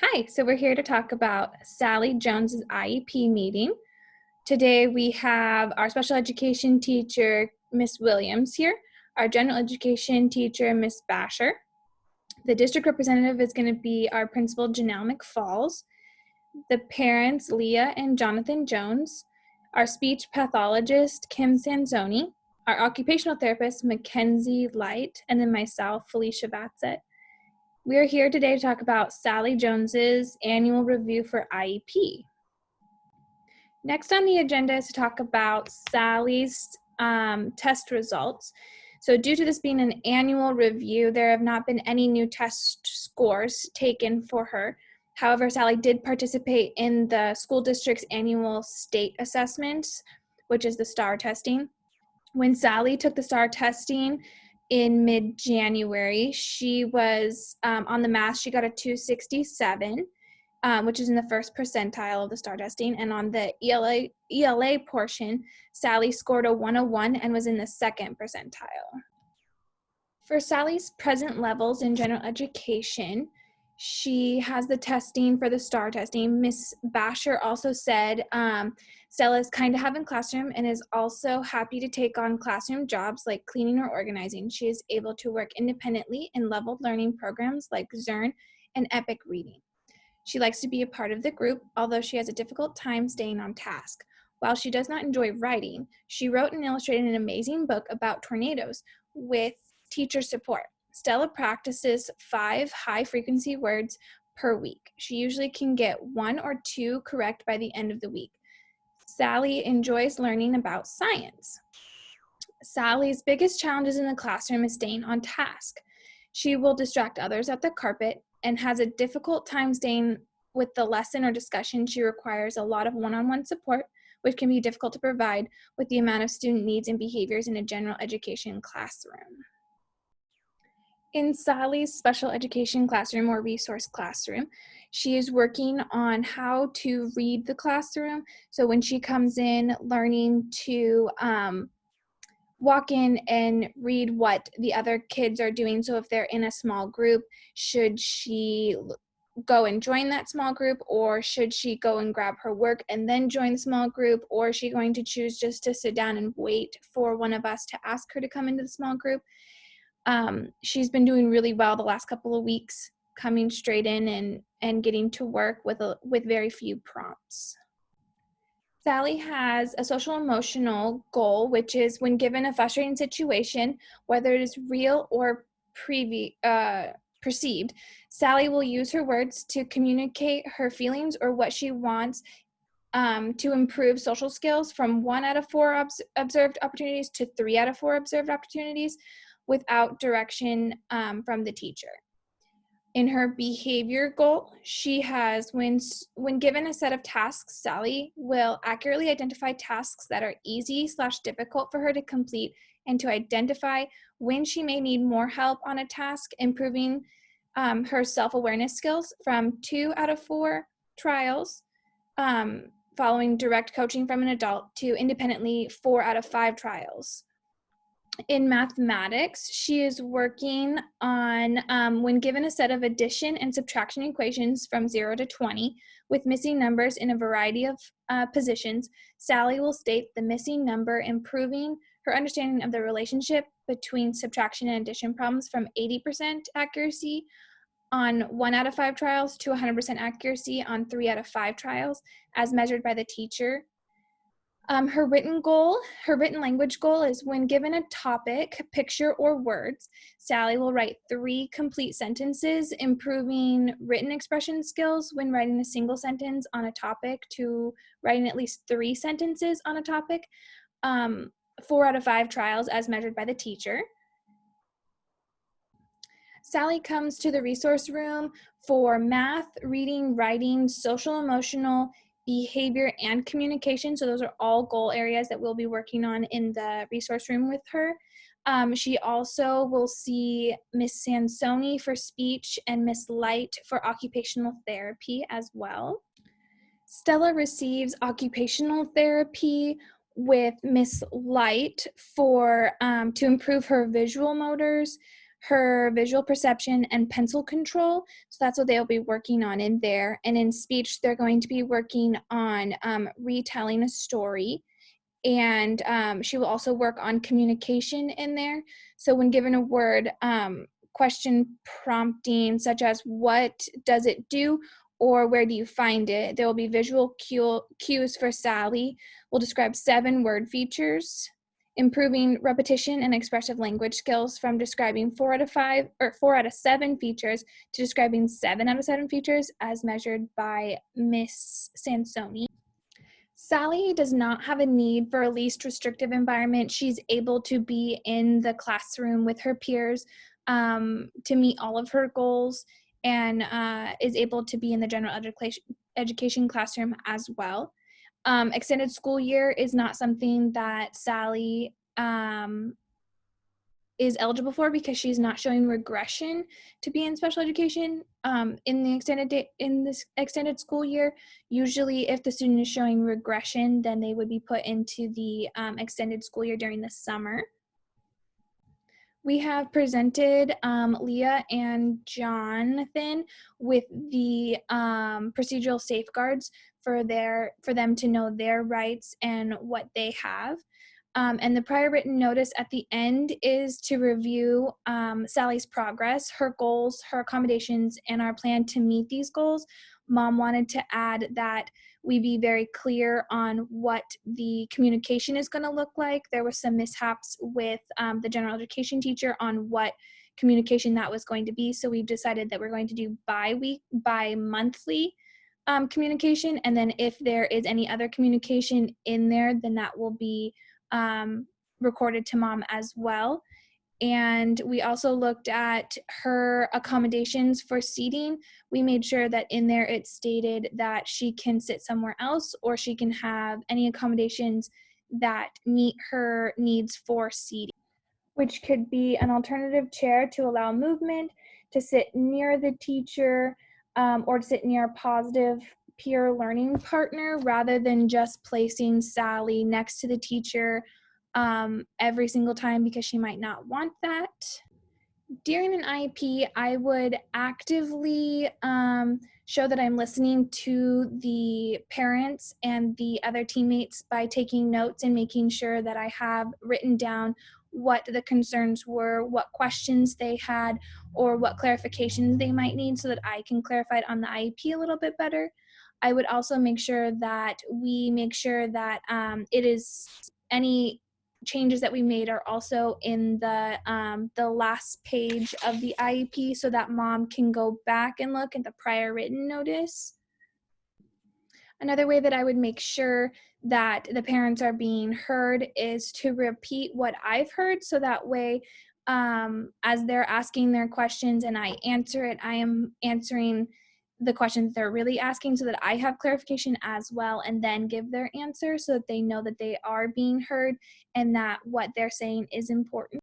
Hi, so we're here to talk about Sally Jones's IEP meeting. Today we have our special education teacher, Miss Williams here, our general education teacher, Miss Basher. The district representative is going to be our principal, Janelle McFalls. The parents, Leah and Jonathan Jones. Our speech pathologist, Kim Sanzoni. Our occupational therapist, Mackenzie Light, and then myself, Felicia Batsett. We are here today to talk about Sally Jones's annual review for IEP. Next on the agenda is to talk about Sally's test results. So due to this being an annual review, there have not been any new test scores taken for her. However, Sally did participate in the school district's annual state assessments, which is the STAR testing. When Sally took the STAR testing in mid-January, she was on the math, she got a 267, which is in the first percentile of the STAR testing. And on the ELA portion, Sally scored a 101 and was in the second percentile. For Sally's present levels in general education, she has the testing for the STAR testing. Miss Basher also said Stella is kind to have in classroom and is also happy to take on classroom jobs like cleaning or organizing. She is able to work independently in leveled learning programs like Zern and Epic Reading. She likes to be a part of the group, although she has a difficult time staying on task. While she does not enjoy writing, she wrote and illustrated an amazing book about tornadoes with teacher support. Stella practices 5 high-frequency words per week. She usually can get 1 or 2 correct by the end of the week. Sally enjoys learning about science. Sally's biggest challenges in the classroom is staying on task. She will distract others at the carpet and has a difficult time staying with the lesson or discussion. She requires a lot of one-on-one support, which can be difficult to provide with the amount of student needs and behaviors in a general education classroom. In Sally's special education classroom or resource classroom, she is working on how to read the classroom. So when she comes in, learning to walk in and read what the other kids are doing. So if they're in a small group, should she go and join that small group, or should she go and grab her work and then join the small group, or is she going to choose just to sit down and wait for one of us to ask her to come into the small group? She's been doing really well the last couple of weeks, coming straight in and getting to work with very few prompts. Sally has a social emotional goal, which is when given a frustrating situation, whether it is real or perceived, Sally will use her words to communicate her feelings or what she wants to improve social skills from 1 out of 4 observed opportunities to 3 out of 4 observed opportunities without direction from the teacher. In her behavior goal, she has, when given a set of tasks, Sally will accurately identify tasks that are easy/difficult for her to complete and to identify when she may need more help on a task, improving her self-awareness skills from 2 out of 4 trials, following direct coaching from an adult, to independently 4 out of 5 trials. In mathematics, she is working on when given a set of addition and subtraction equations from 0 to 20 with missing numbers in a variety of positions, Sally will state the missing number, improving her understanding of the relationship between subtraction and addition problems from 80% accuracy on 1 out of 5 trials to 100% accuracy on 3 out of 5 trials as measured by the teacher. Her written language goal is when given a topic, picture, or words, Sally will write 3 complete sentences, improving written expression skills when writing a single sentence on a topic to writing at least 3 sentences on a topic, 4 out of 5 trials as measured by the teacher. Sally comes to the resource room for math, reading, writing, social, emotional, behavior, and communication. So those are all goal areas that we'll be working on in the resource room with her. She also will see Miss Sansoni for speech and Miss Light for occupational therapy as well. Stella receives occupational therapy with Miss Light for to improve her visual motors, her visual perception and pencil control. So that's what they'll be working on in there. And in speech, they're going to be working on retelling a story. And she will also work on communication in there. So when given a word, question prompting such as what does it do or where do you find it? There will be visual cues for Sally. We'll describe 7 word features, improving repetition and expressive language skills from describing 4 out of 5 or 4 out of 7 features to describing 7 out of 7 features as measured by Miss Sansoni. Sally does not have a need for a least restrictive environment. She's able to be in the classroom with her peers to meet all of her goals, and is able to be in the general education classroom as well. Extended school year is not something that Sally is eligible for because she's not showing regression to be in special education in this extended school year. Usually if the student is showing regression, then they would be put into the extended school year during the summer. We have presented Leah and Jonathan with the procedural safeguards for them to know their rights and what they have. And the prior written notice at the end is to review Sally's progress, her goals, her accommodations, and our plan to meet these goals. Mom wanted to add that we be very clear on what the communication is going to look like. There were some mishaps with the general education teacher on what communication that was going to be. So we decided that we're going to do bi-monthly communication. And then if there is any other communication in there, then that will be recorded to mom as well. And we also looked at her accommodations for seating. We made sure that in there it stated that she can sit somewhere else or she can have any accommodations that meet her needs for seating, which could be an alternative chair to allow movement, to sit near the teacher, or to sit near a positive peer learning partner rather than just placing Sally next to the teacher every single time because she might not want that. During an IEP, I would actively show that I'm listening to the parents and the other teammates by taking notes and making sure that I have written down what the concerns were, what questions they had, or what clarifications they might need so that I can clarify it on the IEP a little bit better. I would also make sure that it is any changes that we made are also in the last page of the IEP so that mom can go back and look at the prior written notice. Another way that I would make sure that the parents are being heard is to repeat what I've heard so that way as they're asking their questions and I answer it, I am answering the questions they're really asking so that I have clarification as well and then give their answer so that they know that they are being heard and that what they're saying is important.